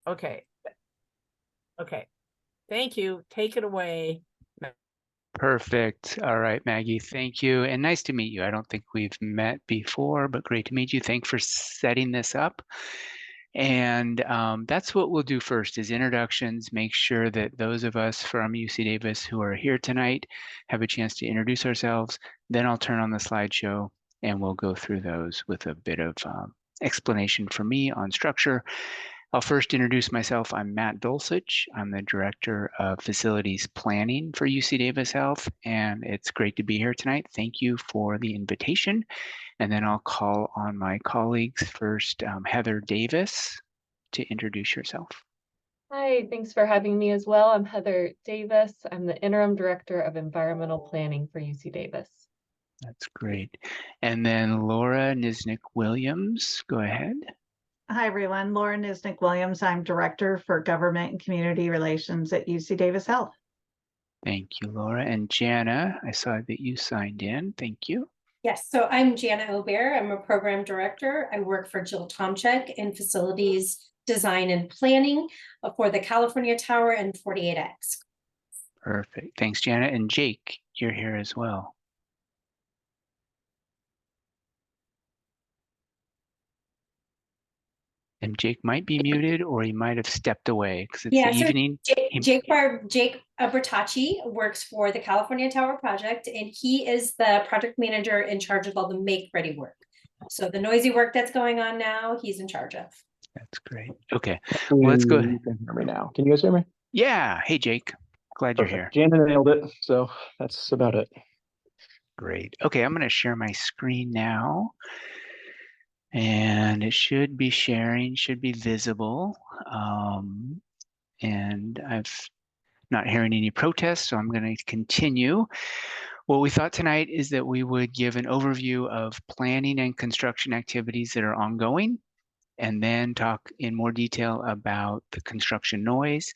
Okay. Okay. Thank you. Take it away. Perfect. All right, Maggie, thank you. And nice to meet you. I don't think we've met before, but great to meet you. Thanks for setting this up. And that's what we'll do first is introductions, make sure that those of us from UCDavis who are here tonight have a chance to introduce ourselves. Then I'll turn on the slideshow and we'll go through those with a bit of explanation for me on structure. I'll first introduce myself. I'm Matt Dulcich. I'm the Director of Facilities Planning for UCDavis Health, and it's great to be here tonight. Thank you for the invitation. And then I'll call on my colleagues first, Heather Davis, to introduce yourself. Hi, thanks for having me as well. I'm Heather Davis. I'm the Interim Director of Environmental Planning for UCDavis. That's great. And then Laura Nisnik-Williams, go ahead. Hi, everyone. Laura Nisnik-Williams. I'm Director for Government and Community Relations at UCDavis Health. Thank you, Laura. And Jana, I saw that you signed in. Thank you. Yes, so I'm Jana Obear. I'm a program director. I work for Jill Tomczyk in facilities design and planning for the California Tower and 48X. Perfect. Thanks, Jana. And Jake, you're here as well. And Jake might be muted or he might have stepped away because it's the evening. Jake Bertacci works for the California Tower project, and he is the project manager in charge of all the make-ready work. So the noisy work that's going on now, he's in charge of. That's great. Okay, well, let's go. You can hear me now. Can you guys hear me? Yeah. Hey, Jake. Glad you're here. Jana nailed it. So that's about it. Great. Okay, I'm going to share my screen now. And it should be sharing, should be visible. And I've not hearing any protests, so I'm going to continue. What we thought tonight is that we would give an overview of planning and construction activities that are ongoing, and then talk in more detail about the construction noise,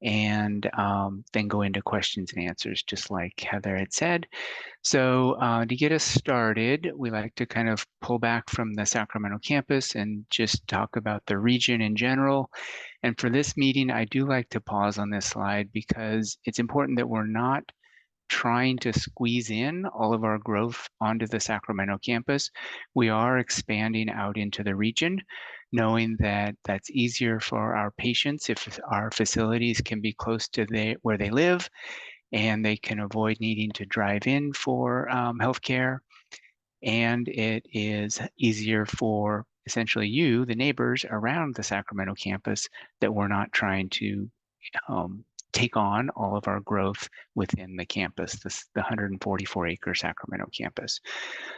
and then go into questions and answers, just like Heather had said. So to get us started, we like to kind of pull back from the Sacramento campus and just talk about the region in general. And for this meeting, I do like to pause on this slide because it's important that we're not trying to squeeze in all of our growth onto the Sacramento campus. We are expanding out into the region, knowing that that's easier for our patients if our facilities can be close to where they live, and they can avoid needing to drive in for healthcare. And it is easier for essentially you, the neighbors around the Sacramento campus, that we're not trying to take on all of our growth within the campus, the 144-acre Sacramento campus.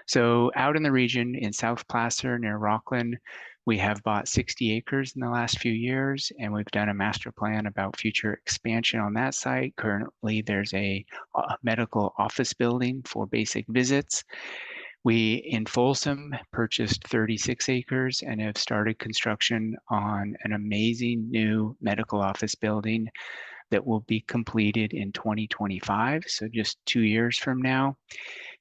So out in the region in South Placer near Rockland, we have bought 60 acres in the last few years, and we've done a master plan about future expansion on that site. Currently, there's a medical office building for basic visits. We, in Folsom, purchased 36 acres and have started construction on an amazing new medical office building that will be completed in 2025, so just 2 years from now.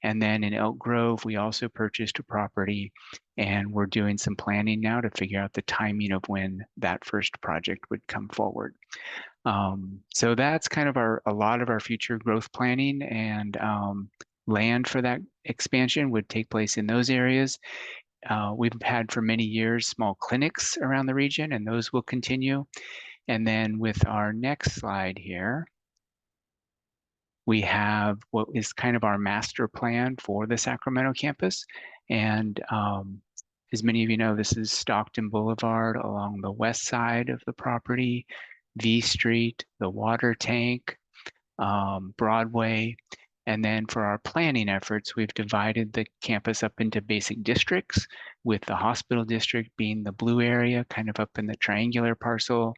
And then in Elk Grove, we also purchased a property, and we're doing some planning now to figure out the timing of when that first project would come forward. So that's kind of a lot of our future growth planning, and land for that expansion would take place in those areas. We've had for many years small clinics around the region, and those will continue. And then with our next slide here, we have what is kind of our master plan for the Sacramento campus. And as many of you know, this is Stockton Boulevard along the west side of the property, V Street, the water tank, Broadway. And then for our planning efforts, we've divided the campus up into basic districts, with the hospital district being the blue area, kind of up in the triangular parcel,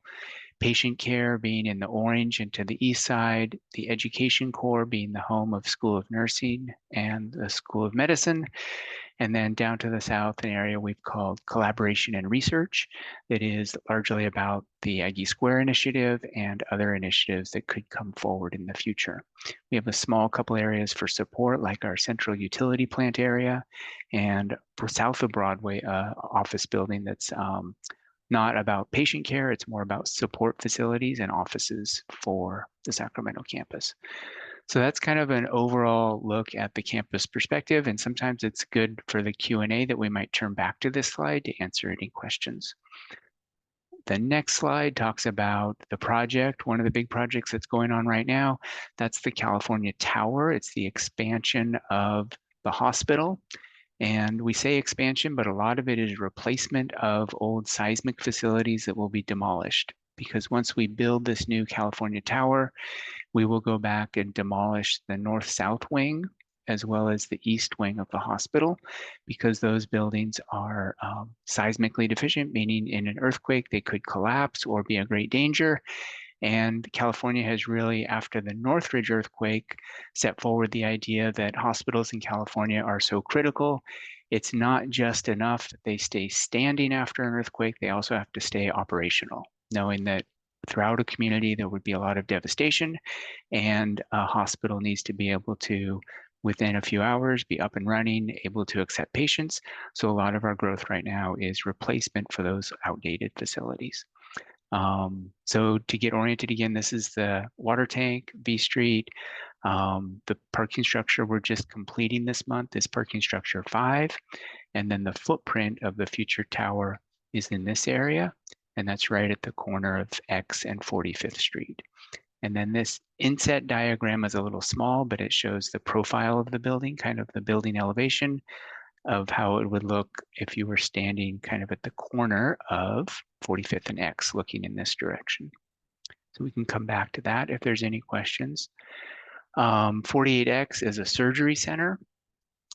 patient care being in the orange and to the east side, the education core being the home of School of Nursing and the School of Medicine, and then down to the south, an area we've called Collaboration and Research that is largely about the Aggie Square Initiative and other initiatives that could come forward in the future. We have a small couple areas for support, like our central utility plant area, and for south of Broadway, office building that's not about patient care. It's more about support facilities and offices for the Sacramento campus. So that's kind of an overall look at the campus perspective. And sometimes it's good for the Q&A that we might turn back to this slide to answer any questions. The next slide talks about the project, one of the big projects that's going on right now. That's the California Tower. It's the expansion of the hospital. And we say expansion, but a lot of it is replacement of old seismic facilities that will be demolished. Because once we build this new California Tower, we will go back and demolish the north-south wing as well as the east wing of the hospital, because those buildings are seismically deficient, meaning in an earthquake, they could collapse or be a great danger. And California has really, after the Northridge earthquake, set forward the idea that hospitals in California are so critical. It's not just enough that they stay standing after an earthquake, they also have to stay operational, knowing that throughout a community there would be a lot of devastation, and a hospital needs to be able to, within a few hours, be up and running, able to accept patients. So a lot of our growth right now is replacement for those outdated facilities. So to get oriented again, this is the water tank, V Street. The parking structure we're just completing this month is parking structure 5. And then the footprint of the future tower is in this area. And that's right at the corner of X and 45th Street. And then this inset diagram is a little small, but it shows the profile of the building, kind of the building elevation of how it would look if you were standing kind of at the corner of 45th and X looking in this direction. So we can come back to that if there's any questions. 48X is a surgery center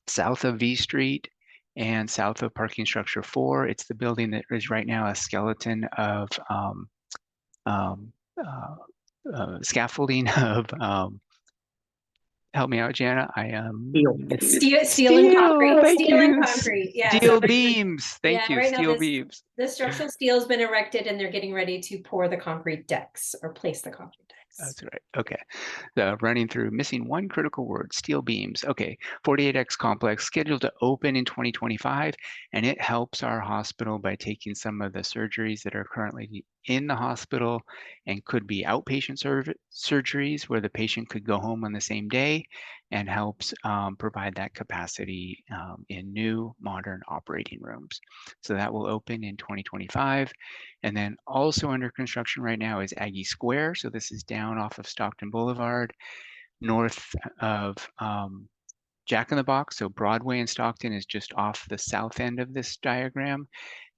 south of V Street and south of parking structure 4. It's the building that is right now a skeleton of scaffolding of help me out, Jana. I am Steel and concrete. Thank Steel and you. concrete. Yeah. Steel so beams. Thank yeah, you. right now Steel this- beams. the structural steel has been erected and they're getting ready to pour the concrete decks or place the concrete decks. That's right. Okay. Running through, missing one critical word, steel beams. Okay. 48X complex scheduled to open in 2025, and it helps our hospital by taking some of the surgeries that are currently in the hospital and could be outpatient surgeries where the patient could go home on the same day, and helps provide that capacity in new modern operating rooms. So that will open in 2025. And then also under construction right now is Aggie Square. So this is down off of Stockton Boulevard, north of Jack in the Box. So Broadway and Stockton is just off the south end of this diagram,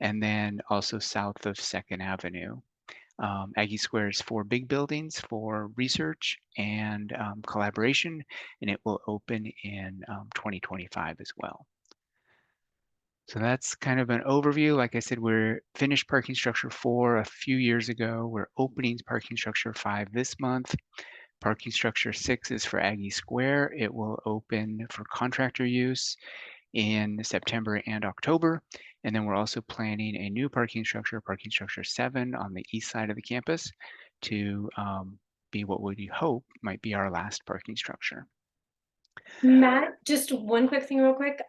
and then also south of 2nd Avenue. Aggie Square is 4 big buildings for research and collaboration, and it will open in 2025 as well. So that's kind of an overview. Like I said, we're finished parking structure 4 a few years ago. We're opening parking structure 5 this month. Parking structure 6 is for Aggie Square. It will open for contractor use in September and October. And then we're also planning a new parking structure 7 on the east side of the campus to be what we hope might be our last parking structure. Matt, just one quick thing real quick.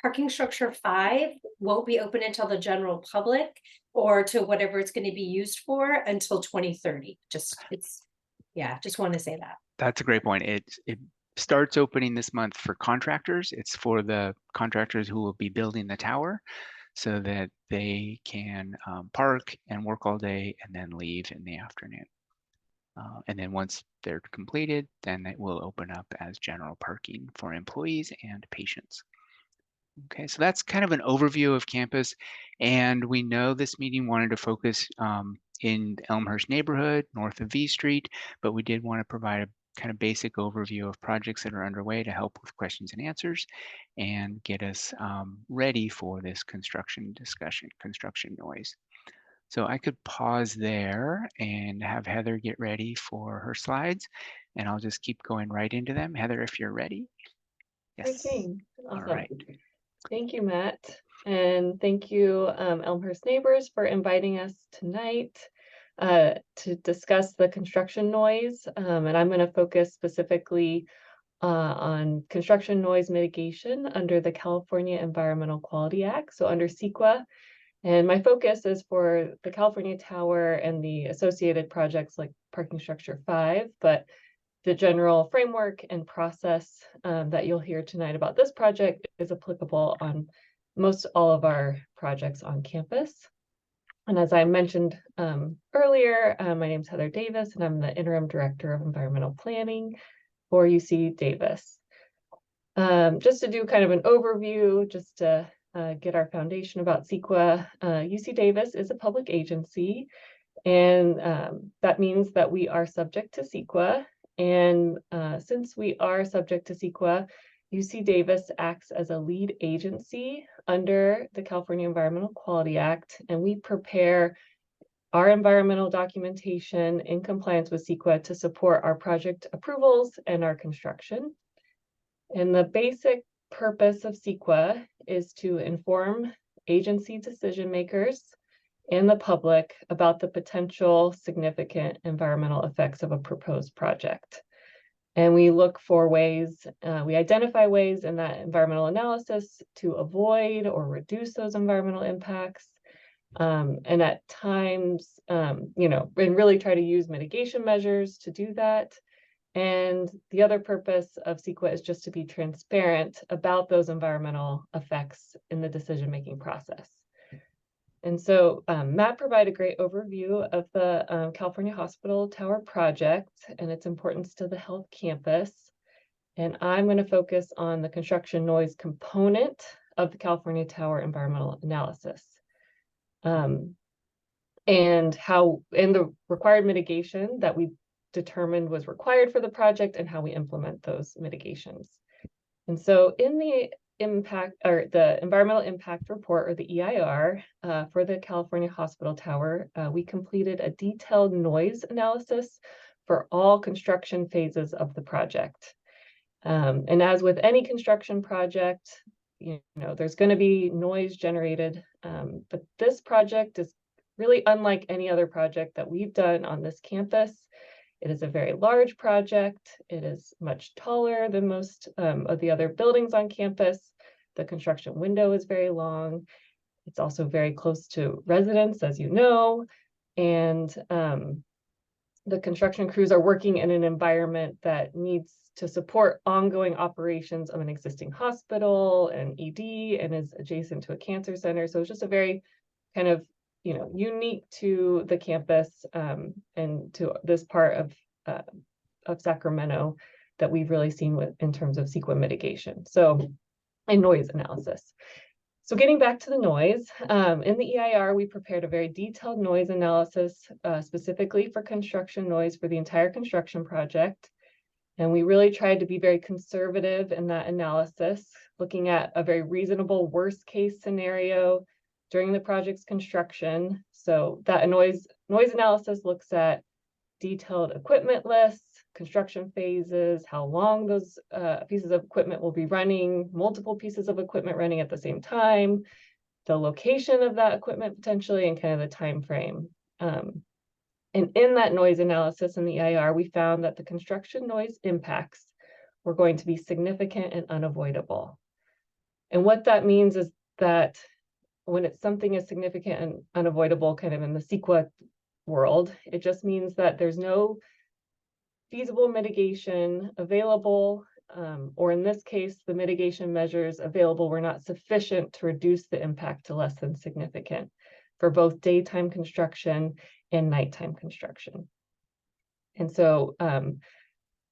Parking structure 5 won't be open until the general public or to whatever it's going to be used for until 2030. Just want to say that. That's a great point. It starts opening this month for contractors. It's for the contractors who will be building the tower so that they can park and work all day and then leave in the afternoon. And then once they're completed, then it will open up as general parking for employees and patients. Okay, so that's kind of an overview of campus. And we know this meeting wanted to focus in the Elmhurst neighborhood, north of V Street, but we did want to provide a kind of basic overview of projects that are underway to help with questions and answers and get us ready for this construction discussion, construction noise. So I could pause there and have Heather get ready for her slides, and I'll just keep going right into them. Heather, if you're ready. Yes. Awesome. All right. Thank you, Matt. And thank you, Elmhurst neighbors, for inviting us tonight to discuss the construction noise. And I'm going to focus specifically on construction noise mitigation under the California Environmental Quality Act, so under CEQA. And my focus is for the California Tower and the associated projects like Parking Structure 5, but the general framework and process that you'll hear tonight about this project is applicable on most all of our projects on campus. And as I mentioned earlier, my name is Heather Davis, and I'm the Interim Director of Environmental Planning for UCDavis. Just to do kind of an overview, just to get our foundation about CEQA, UCDavis is a public agency, and that means that we are subject to CEQA. And since we are subject to CEQA, UCDavis acts as a lead agency under the California Environmental Quality Act, and we prepare our environmental documentation in compliance with CEQA to support our project approvals and our construction. And the basic purpose of CEQA is to inform agency decision makers and the public about the potential significant environmental effects of a proposed project. And we look for ways, we identify ways in that environmental analysis to avoid or reduce those environmental impacts. And at times, and really try to use mitigation measures to do that. And the other purpose of CEQA is just to be transparent about those environmental effects in the decision-making process. And so Matt provided a great overview of the California Hospital Tower project and its importance to the health campus. And I'm going to focus on the construction noise component of the California Tower environmental analysis. And the required mitigation that we determined was required for the project and how we implement those mitigations. And so in the environmental impact report, or the EIR, for the California Hospital Tower, we completed a detailed noise analysis for all construction phases of the project. And as with any construction project, there's going to be noise generated, but this project is really unlike any other project that we've done on this campus. It is a very large project. It is much taller than most of the other buildings on campus. The construction window is very long. It's also very close to residents, as you know, and the construction crews are working in an environment that needs to support ongoing operations of an existing hospital and ED, and is adjacent to a cancer center. So it's just a very kind of unique to the campus and to this part of Sacramento that we've really seen in terms of CEQA mitigation. So, and noise analysis. So getting back to the noise, in the EIR, we prepared a very detailed noise analysis specifically for construction noise for the entire construction project. And we really tried to be very conservative in that analysis, looking at a very reasonable worst case scenario during the project's construction. So that noise analysis looks at detailed equipment lists, construction phases, how long those pieces of equipment will be running, multiple pieces of equipment running at the same time, the location of that equipment potentially, and kind of the time frame. And in that noise analysis in the EIR, we found that the construction noise impacts were going to be significant and unavoidable. And what that means is that when something is significant and unavoidable, kind of in the CEQA world, it just means that there's no feasible mitigation available, or in this case, the mitigation measures available were not sufficient to reduce the impact to less than significant for both daytime construction and nighttime construction. And so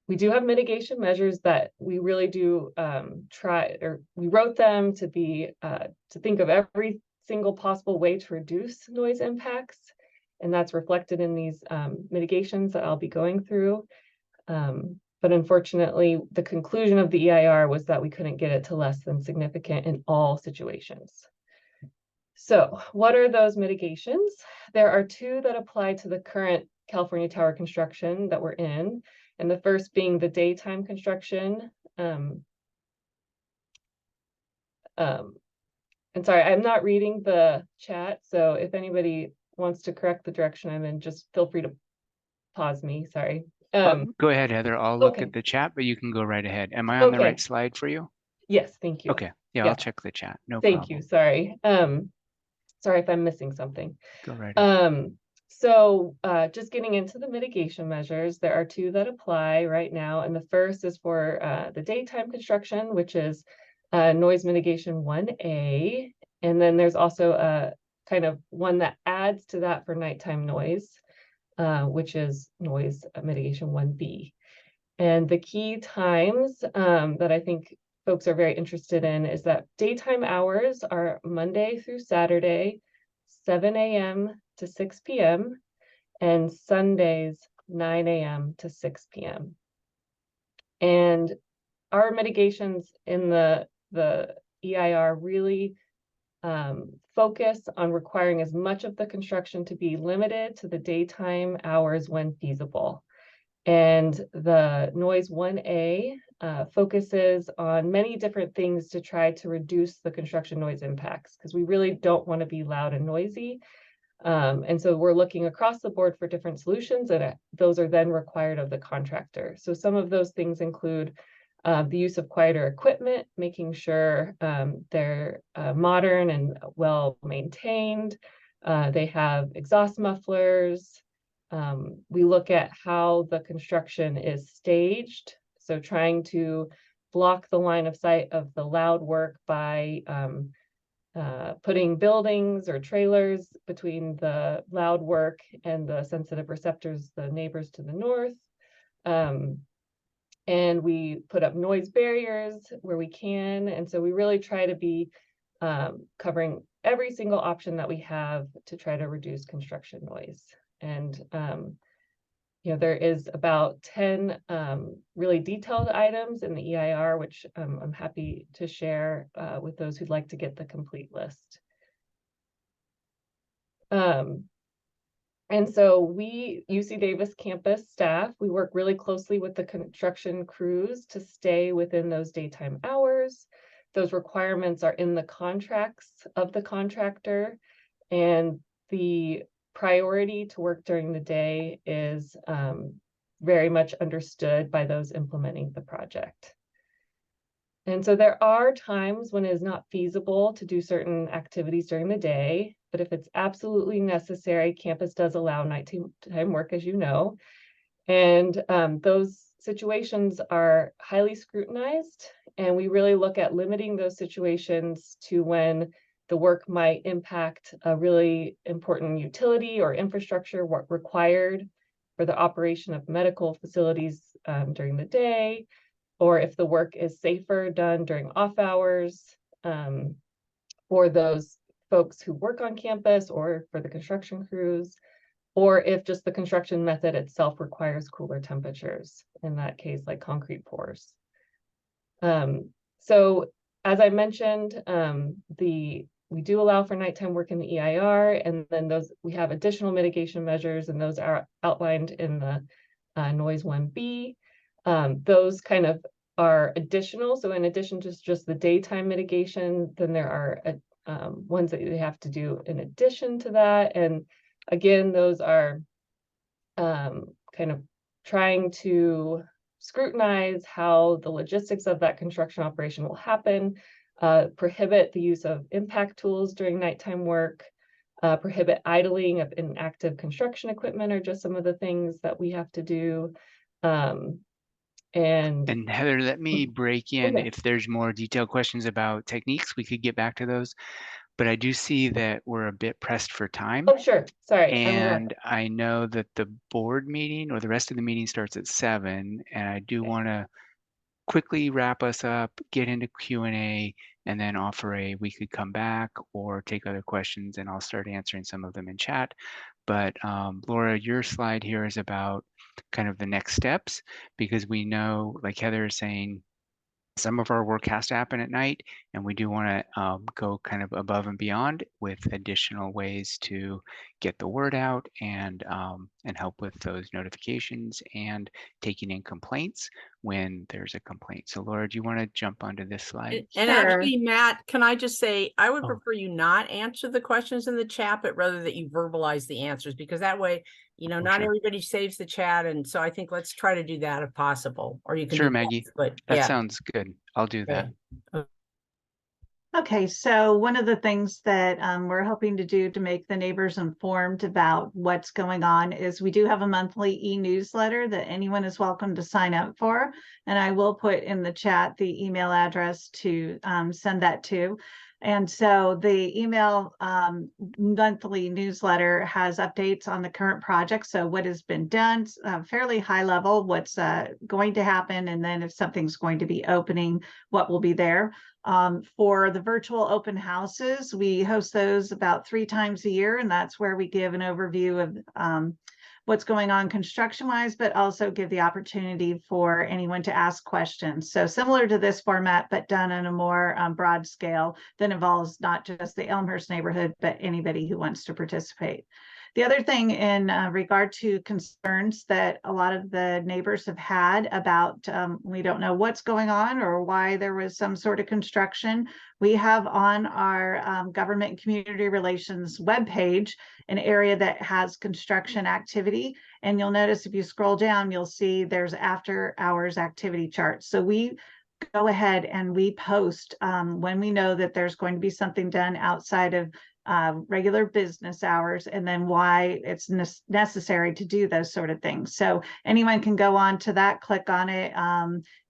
we do have mitigation measures that we really do we wrote them to think of every single possible way to reduce noise impacts. And that's reflected in these mitigations that I'll be going through. But unfortunately, the conclusion of the EIR was that we couldn't get it to less than significant in all situations. So what are those mitigations? There are two that apply to the current California Tower construction that we're in. And the first being the daytime construction. And sorry, I'm not reading the chat. So if anybody wants to correct the direction I'm in, just feel free to pause me, sorry. Go ahead, Heather. I'll look okay. at the chat, but you can go right ahead. Am I on the right slide for you? Yes, thank you. Okay, yeah, I'll check the chat. No Thank problem. you, sorry. sorry if I'm missing something. Go right ahead. So just getting into the mitigation measures, there are two that apply right now. And the first is for the daytime construction, which is noise mitigation 1A. And then there's also a kind of one that adds to that for nighttime noise, which is noise mitigation 1B. And the key times that I think folks are very interested in is that daytime hours are Monday through Saturday, 7 a.m. to 6 p.m. and Sundays, 9 a.m. to 6 p.m. And our mitigations in the EIR really focus on requiring as much of the construction to be limited to the daytime hours when feasible. And the noise 1A focuses on many different things to try to reduce the construction noise impacts, because we really don't want to be loud and noisy. And so we're looking across the board for different solutions, and those are then required of the contractor. So some of those things include the use of quieter equipment, making sure they're modern and well maintained. They have exhaust mufflers. We look at how the construction is staged. So trying to block the line of sight of the loud work by putting buildings or trailers between the loud work and the sensitive receptors, the neighbors to the north. And we put up noise barriers where we can. And so we really try to be covering every single option that we have to try to reduce construction noise. And you know, there is about 10 really detailed items in the EIR, which I'm happy to share with those who'd like to get the complete list. And so we, UCDavis campus staff, we work really closely with the construction crews to stay within those daytime hours. Those requirements are in the contracts of the contractor, and the priority to work during the day is very much understood by those implementing the project. And so there are times when it is not feasible to do certain activities during the day, but if it's absolutely necessary, campus does allow nighttime work, as you know. And those situations are highly scrutinized, and we really look at limiting those situations to when the work might impact a really important utility or infrastructure work required for the operation of medical facilities during the day, or if the work is safer done during off hours for those folks who work on campus or for the construction crews, or if just the construction method itself requires cooler temperatures, in that case, like concrete pours. So as I mentioned, we do allow for nighttime work in the EIR, and then we have additional mitigation measures, and those are outlined in the noise 1B. Those kind of are additional. So in addition to just the daytime mitigation, then there are ones that you have to do in addition to that. And again, those are kind of trying to scrutinize how the logistics of that construction operation will happen, prohibit the use of impact tools during nighttime work, prohibit idling of inactive construction equipment are just some of the things that we have to do. And Heather, let me break in. Okay. If there's more detailed questions about techniques, we could get back to those. But I do see that we're a bit pressed for time. Oh, sure. Sorry. And I know that the board meeting or the rest of the meeting starts at 7. And I do want to quickly wrap us up, get into Q&A, and then offer we could come back or take other questions, and I'll start answering some of them in chat. But Laura, your slide here is about kind of the next steps, because we know, like Heather is saying, some of our work has to happen at night, and we do want to go kind of above and beyond with additional ways to get the word out and help with those notifications and taking in complaints when there's a complaint. So Laura, do you want to jump onto this slide? And Sure. actually, Matt, can I just say, I would Oh. prefer you not answer the questions in the chat, but rather that you verbalize the answers, because that way, you know, not sure. everybody saves the chat. And so I think let's try to do that if possible, or you can Sure, do Maggie. both, but That yeah. sounds good. I'll do that. Okay. Okay, so one of the things that we're hoping to do to make the neighbors informed about what's going on is we do have a monthly e-newsletter that anyone is welcome to sign up for. And I will put in the chat the email address to send that to. And so the email monthly newsletter has updates on the current project. So what has been done, fairly high level, what's going to happen, and then if something's going to be opening, what will be there. For the virtual open houses, we host those about 3 times a year, and that's where we give an overview of what's going on construction-wise, but also give the opportunity for anyone to ask questions. So similar to this format, but done on a more broad scale that involves not just the Elmhurst neighborhood, but anybody who wants to participate. The other thing in regard to concerns that a lot of the neighbors have had about we don't know what's going on or why there was some sort of construction, we have on our government and community relations webpage an area that has construction activity. And you'll notice if you scroll down, you'll see there's after hours activity charts. So we go ahead and we post when we know that there's going to be something done outside of regular business hours, and then why it's necessary to do those sort of things. So anyone can go on to that, click on it,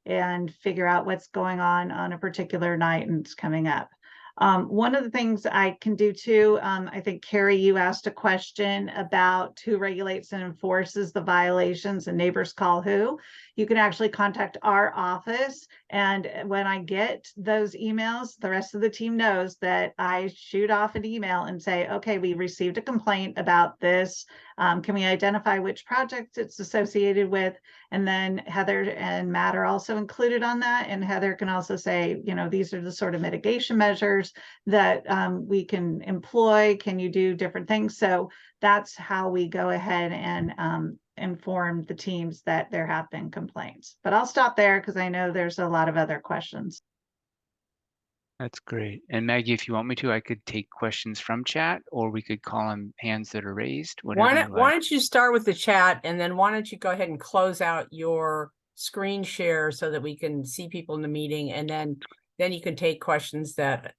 and figure out what's going on a particular night and it's coming up. One of the things I can do too, I think Carrie, you asked a question about who regulates and enforces the violations and neighbors call who. You can actually contact our office, and when I get those emails, the rest of the team knows that I shoot off an email and say, okay, we received a complaint about this. Can we identify which project it's associated with? And then Heather and Matt are also included on that. And Heather can also say, you know, these are the sort of mitigation measures that we can employ. Can you do different things? So that's how we go ahead and inform the teams that there have been complaints. But I'll stop there because I know there's a lot of other questions. That's great. And Maggie, if you want me to, I could take questions from chat, or we could call on hands that are raised. Whatever you Why like. don't you start with the chat, and then why don't you go ahead and close out your screen share so that we can see people in the meeting, and then you can take questions that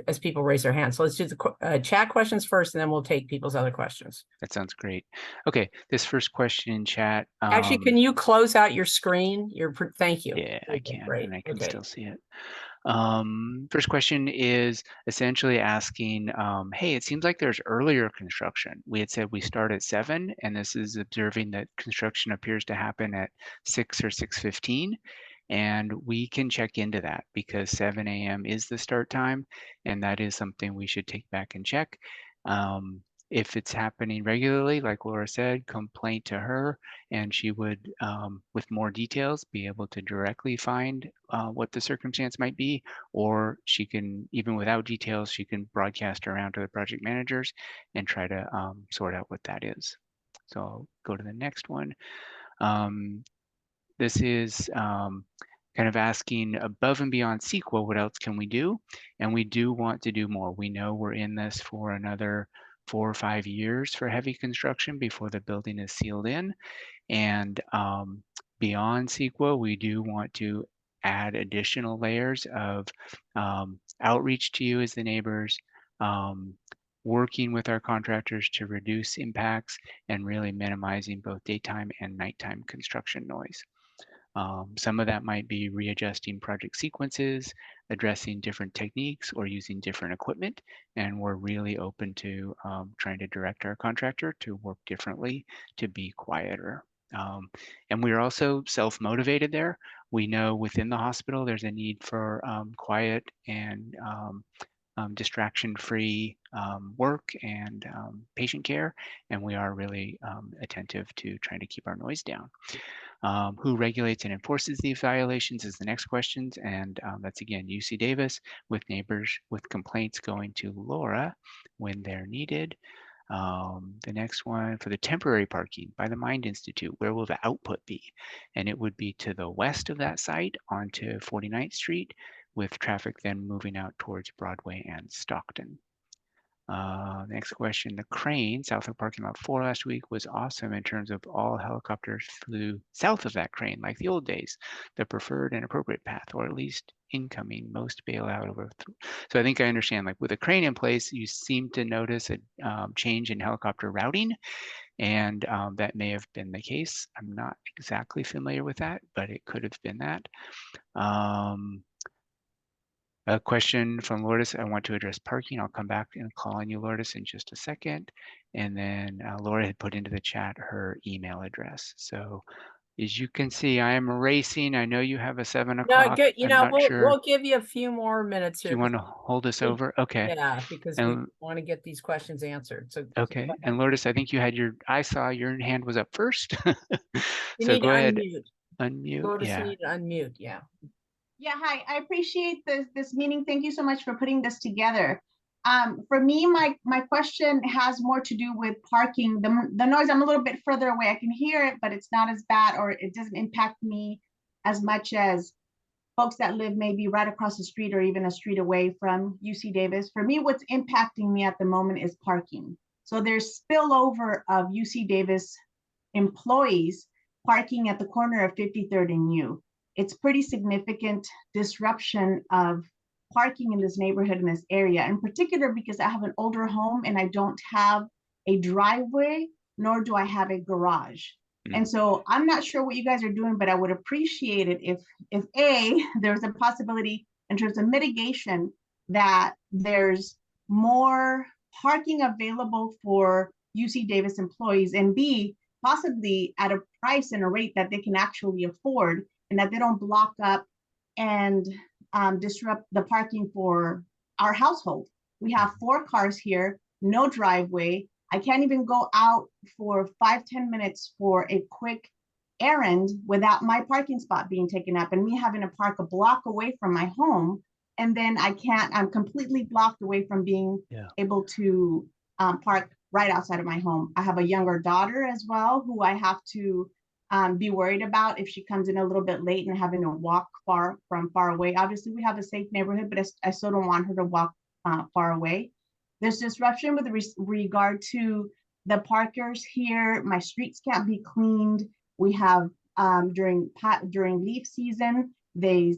as people raise their hands. So let's do the chat questions first, and then we'll take people's other questions. That sounds great. Okay, this first question in chat. Actually, can you close out your screen? Thank you. Yeah, I Okay, can, great. and I can Okay. still see it. First question is essentially asking, hey, it seems like there's earlier construction. We had said we start at 7, and this is observing that construction appears to happen at 6 or 6:15. And we can check into that because 7 a.m. is the start time, and that is something we should take back and check. If it's happening regularly, like Laura said, complaint to her, and she would, with more details, be able to directly find what the circumstance might be, or she can, even without details, she can broadcast around to the project managers and try to sort out what that is. So I'll go to the next one. This is kind of asking above and beyond CEQA, what else can we do? And we do want to do more. We know we're in this for another 4 or 5 years for heavy construction before the building is sealed in. And beyond CEQA, we do want to add additional layers of outreach to you as the neighbors, working with our contractors to reduce impacts, and really minimizing both daytime and nighttime construction noise. Some of that might be readjusting project sequences, addressing different techniques, or using different equipment. And we're really open to trying to direct our contractor to work differently to be quieter. And we're also self-motivated there. We know within the hospital there's a need for quiet and distraction-free work and patient care, and we are really attentive to trying to keep our noise down. Who regulates and enforces these violations is the next question, and that's again UCDavis, with neighbors with complaints going to Laura when they're needed. The next one, for the temporary parking by the Mind Institute, where will the output be? And it would be to the west of that site onto 49th Street, with traffic then moving out towards Broadway and Stockton. Next question, the crane south of parking lot 4 last week was awesome in terms of all helicopters flew south of that crane like the old days, the preferred and appropriate path, or at least incoming, most bailout over. So I think I understand, like with a crane in place, you seem to notice a change in helicopter routing, and that may have been the case. I'm not exactly familiar with that, but it could have been that. A question from Lourdes, I want to address parking. I'll come back and call on you, Lourdes, in just a second. And then Laura had put into the chat her email address. So as you can see, I am racing. I know you have a 7 No, o'clock. good. I'm not sure. We'll give you a few more minutes Do here. you want to hold us we- over? Okay. Yeah, because we And want to get these questions answered. So okay. And Lourdes, I think you had I saw your hand was up first. you So need go to ahead. unmute. Unmute. Lourdes, Yeah. you need to unmute. Yeah. Yeah, hi. I appreciate this meeting. Thank you so much for putting this together. For me, my question has more to do with parking. The noise, I'm a little bit further away. I can hear it, but it's not as bad, or it doesn't impact me as much as folks that live maybe right across the street or even a street away from UCDavis. For me, what's impacting me at the moment is parking. So there's spillover of UCDavis employees parking at the corner of 53rd and U. It's pretty significant disruption of parking in this neighborhood, in this area, in particular because I have an older home and I don't have a driveway, nor do I have a garage. And so I'm not sure what you guys are doing, but I would appreciate it if A, there's a possibility in terms of mitigation that there's more parking available for UCDavis employees, and B, possibly at a price and a rate that they can actually afford, and that they don't block up and disrupt the parking for our household. We have 4 cars here, no driveway. I can't even go out for 5-10 minutes for a quick errand without my parking spot being taken up and me having to park a block away from my home. And then I'm completely blocked away from being able to park right outside of my home. I have a younger daughter as well, who I have to be worried about if she comes in a little bit late and having to walk far away. Obviously, we have a safe neighborhood, but I still don't want her to walk far away. There's disruption with regard to the parkers here. My streets can't be cleaned. We have during leaf season, they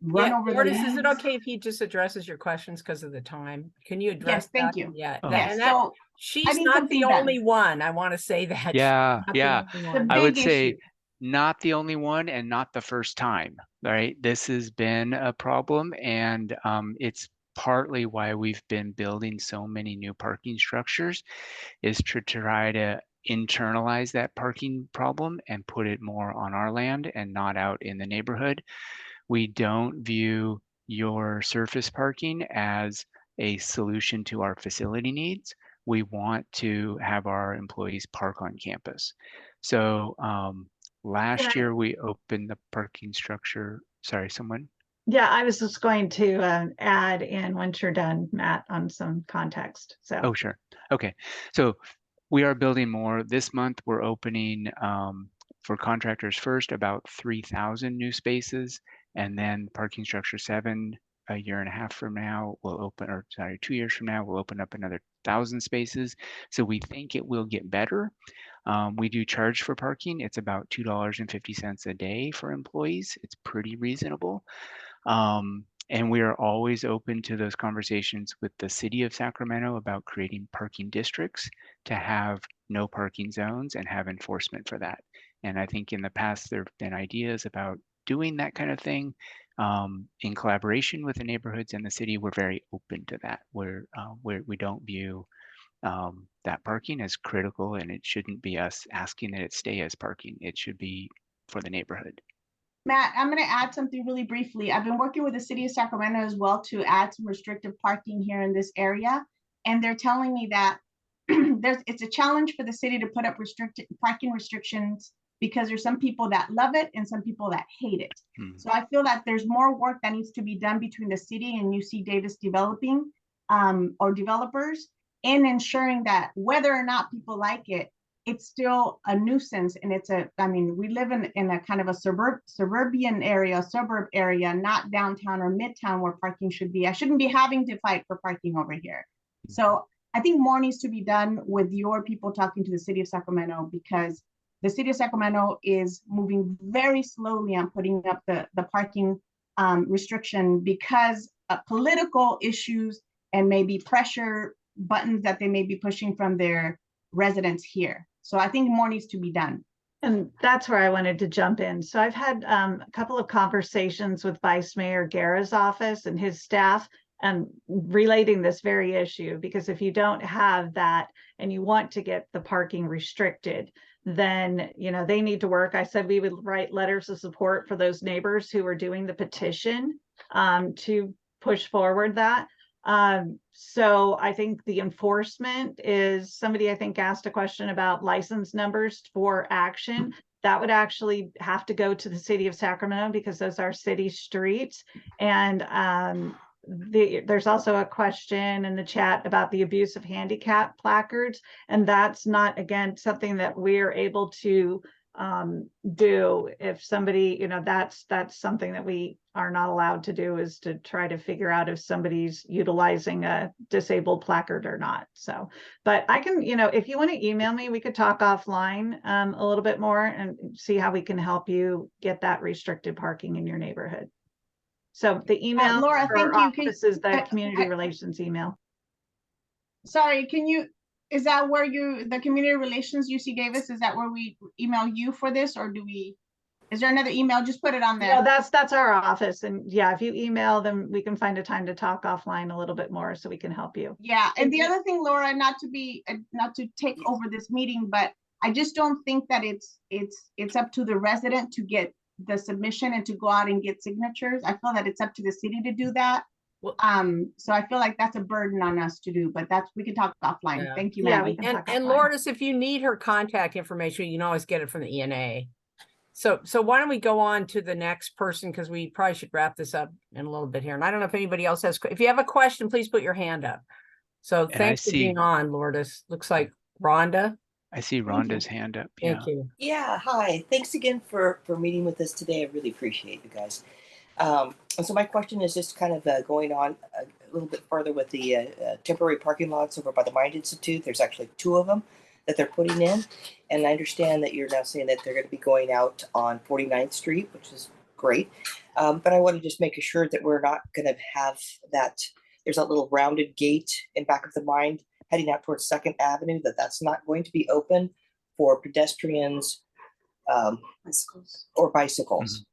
run over the leaves. Is it okay if he just addresses your questions because of the time? Can you address Yes, thank that? you. Yeah. Yes, so she's not the only one. I want to say that. Yeah, yeah. I would say issue. not the only one and not the first time, right? This has been a problem, and it's partly why we've been building so many new parking structures, is to try to internalize that parking problem and put it more on our land and not out in the neighborhood. We don't view your surface parking as a solution to our facility needs. We want to have our employees park on campus. So last year we opened the parking structure. Sorry, someone? Yeah, I was just going to add in, once you're done, Matt, on some context. So. Oh, sure. Okay. So we are building more. This month we're opening for contractors first about 3,000 new spaces, and then parking structure 7 a year and a half from now will open, or sorry, 2 years from now, we'll open up another 1,000 spaces. So we think it will get better. We do charge for parking. It's about $2.50 a day for employees. It's pretty reasonable. And we are always open to those conversations with the city of Sacramento about creating parking districts to have no parking zones and have enforcement for that. And I think in the past, there have been ideas about doing that kind of thing in collaboration with the neighborhoods and the city. We're very open to that. We don't view that parking as critical, and it shouldn't be us asking that it stay as parking. It should be for the neighborhood. Matt, I'm going to add something really briefly. I've been working with the city of Sacramento as well to add some restrictive parking here in this area. And they're telling me that it's a challenge for the city to put up parking restrictions because there's some people that love it and some people that hate it. So I feel that there's more work that needs to be done between the city and UCDavis developing or developers in ensuring that whether or not people like it, it's still a nuisance. And we live in a kind of a suburb area, not downtown or midtown where parking should be. I shouldn't be having to fight for parking over here. So I think more needs to be done with your people talking to the city of Sacramento, because the city of Sacramento is moving very slowly on putting up the parking restriction because of political issues and maybe pressure buttons that they may be pushing from their residents here. So I think more needs to be done. And that's where I wanted to jump in. So I've had a couple of conversations with Vice Mayor Guerra's office and his staff relating this very issue, because if you don't have that and you want to get the parking restricted, then, you know, they need to work. I said we would write letters of support for those neighbors who are doing the petition to push forward that. So I think the enforcement is, somebody I think asked a question about license numbers for action. That would actually have to go to the city of Sacramento because those are city streets. And there's also a question in the chat about the abuse of handicap placards. And that's not, again, something that we're able to do. If somebody, you know, that's something that we are not allowed to do, is to try to figure out if somebody's utilizing a disabled placard or not. So, but I can, you know, if you want to email me, we could talk offline a little bit more and see how we can help you get that restricted parking in your neighborhood. So the email Laura, for our thank you. office is the community relations email. Sorry, is that where the community relations UCDavis, is that where we email you for this, or is there another email? Just put it on there. No, that's our office. And yeah, if you email them, we can find a time to talk offline a little bit more so we can help you. Yeah, and the other thing, Laura, not to take over this meeting, but I just don't think that it's up to the resident to get the submission and to go out and get signatures. I feel that it's up to the city to do that. Well, so I feel like that's a burden on us to do, but we can talk offline. Yeah. Thank you, Yeah, Maggie. we can talk And offline. Lourdes, if you need her contact information, you can always get it from the ENA. So why don't we go on to the next person, because we probably should wrap this up in a little bit here. And I don't know if anybody else has, if you have a question, please put your hand up. So And thanks for being on, Lourdes. Looks like Rhonda. I see Rhonda's hand up. Yeah. Thank you. Yeah, hi. Thanks again for meeting with us today. I really appreciate you guys. And so my question is just kind of going on a little bit further with the temporary parking lots over by the Mind Institute. There's actually 2 of them that they're putting in. And I understand that you're now saying that they're going to be going out on 49th Street, which is great. But I want to just make sure that we're not going to have that. There's that little rounded gate in back of the Mind heading out towards 2nd Avenue, that's not going to be open for pedestrians or bicycles.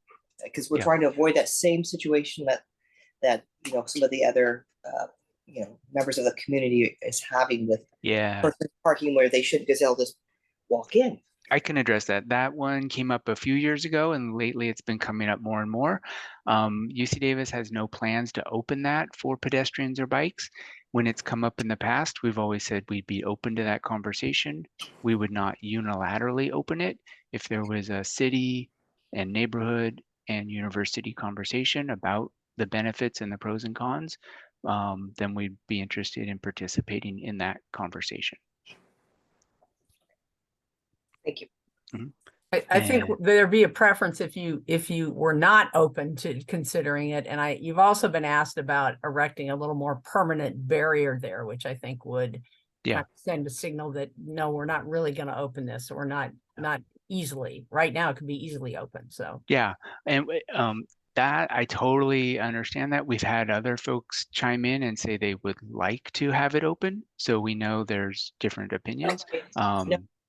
Because we're trying to avoid that same situation that you know, some of the other you know, members of the community is having with parking where they shouldn't, because they'll just walk in. I can address that. That one came up a few years ago, and lately it's been coming up more and more. UCDavis has no plans to open that for pedestrians or bikes. When it's come up in the past, we've always said we'd be open to that conversation. We would not unilaterally open it. If there was a city and neighborhood and university conversation about the benefits and the pros and cons, then we'd be interested in participating in that conversation. Thank you. I think there'd be a preference if you were not open to considering it. And you've also been asked about erecting a little more permanent barrier there, which I think would kind of send a signal that no, we're not really going to open this, or not easily. Right now it can be easily open. So yeah, and that I totally understand that. We've had other folks chime in and say they would like to have it open, so we know there's different opinions.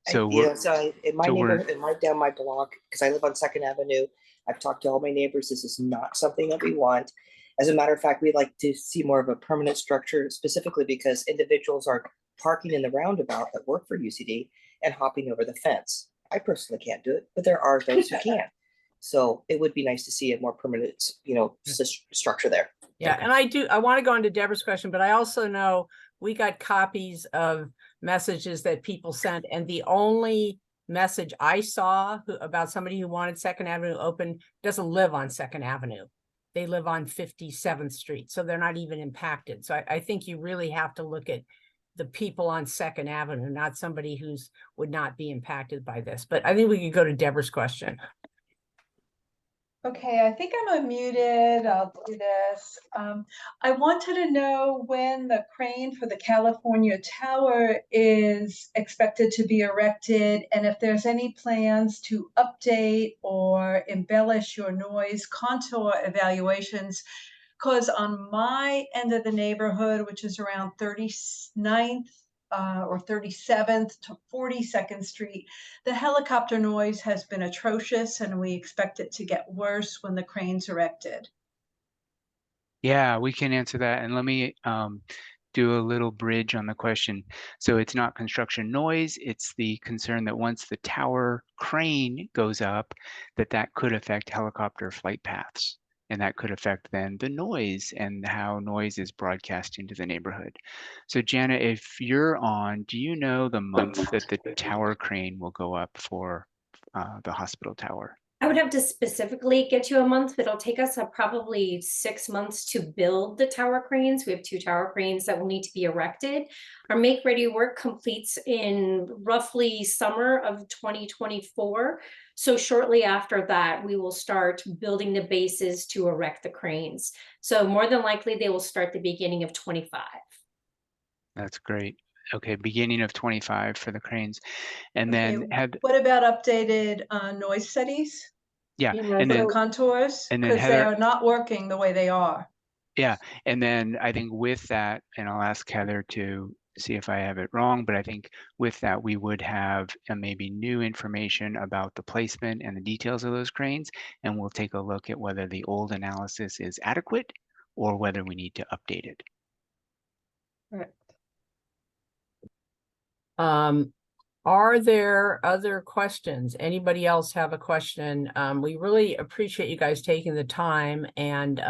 So in my neighborhood, right down my block, because I live on 2nd Avenue, I've talked to all my neighbors. This is not something that we want. As a matter of fact, we'd like to see more of a permanent structure, specifically because individuals are parking in the roundabout that work for UCD and hopping over the fence. I personally can't do it, but there are those who can. So it would be nice to see a more permanent, you know, structure there. Yeah, and I want to go into Deborah's question, but I also know we got copies of messages that people sent, and the only message I saw about somebody who wanted 2nd Avenue open doesn't live on 2nd Avenue. They live on 57th Street, so they're not even impacted. So I think you really have to look at the people on 2nd Avenue, not somebody who's would not be impacted by this. But I think we could go to Deborah's question. Okay, I think I'm unmuted. I'll do this. I wanted to know when the crane for the California Tower is expected to be erected, and if there's any plans to update or embellish your noise contour evaluations. Because on my end of the neighborhood, which is around 39th or 37th to 42nd Street, the helicopter noise has been atrocious, and we expect it to get worse when the crane's erected. Yeah, we can answer that. And let me do a little bridge on the question. So it's not construction noise, it's the concern that once the tower crane goes up, that could affect helicopter flight paths. And that could affect then the noise and how noise is broadcast into the neighborhood. So Jana, if you're on, do you know the month that the tower crane will go up for the hospital tower? I would have to specifically get you a month, but it'll take us probably 6 months to build the tower cranes. We have 2 tower cranes that will need to be erected. Our make ready work completes in roughly summer of 2024. So shortly after that, we will start building the bases to erect the cranes. So more than likely, they will start the beginning of 25. That's great. Okay, beginning of 25 for the cranes. And then Okay, what about updated noise studies? yeah, Yeah, and For then the contours, and then because they Heather, are not working the way they are. yeah, and then I think with that, and I'll ask Heather to see if I have it wrong, but I think with that we would have maybe new information about the placement and the details of those cranes, and we'll take a look at whether the old analysis is adequate or whether we need to update it. Right. Are there other questions? Anybody else have a question? We really appreciate you guys taking the time, and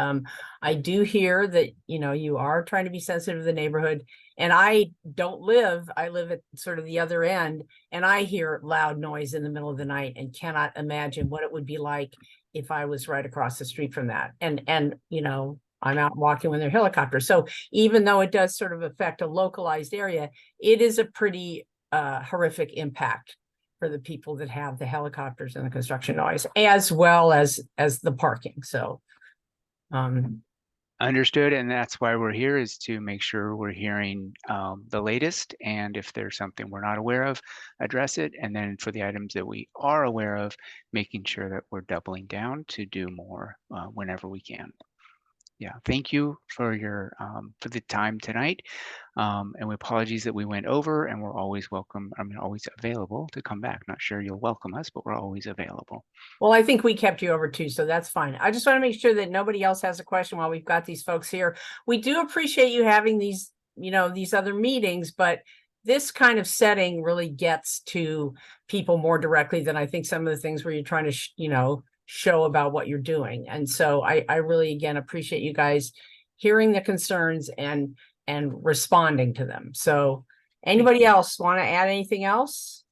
I do hear that, you know, you are trying to be sensitive to the neighborhood, and I live at sort of the other end, and I hear loud noise in the middle of the night and cannot imagine what it would be like if I was right across the street from that. And you know, I'm out walking with their helicopter. So even though it does sort of affect a localized area, it is a pretty horrific impact for the people that have the helicopters and the construction noise, as well as the parking. So Understood, and that's why we're here, is to make sure we're hearing the latest, and if there's something we're not aware of, address it, and then for the items that we are aware of, making sure that we're doubling down to do more whenever we can. Yeah, thank you for your for the time tonight, and we apologize that we went over, and we're always welcome. I mean, always available to come back. Not sure you'll welcome us, but we're always available. well, I think we kept you over too, so that's fine. I just want to make sure that nobody else has a question while we've got these folks here. We do appreciate you having these, you know, these other meetings, but this kind of setting really gets to people more directly than I think some of the things where you're trying to, you know, show about what you're doing. And so I really, again, appreciate you guys hearing the concerns and responding to them. So anybody else want to add anything else?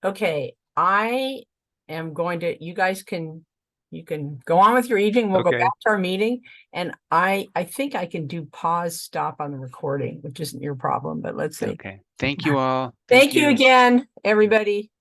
Okay, I am going to, you guys can, you can go on with your evening. We'll go Okay. back to our meeting. And I think I can do pause, stop on the recording, which isn't your problem, but let's see. Okay. Thank you all. Thank you again, everybody.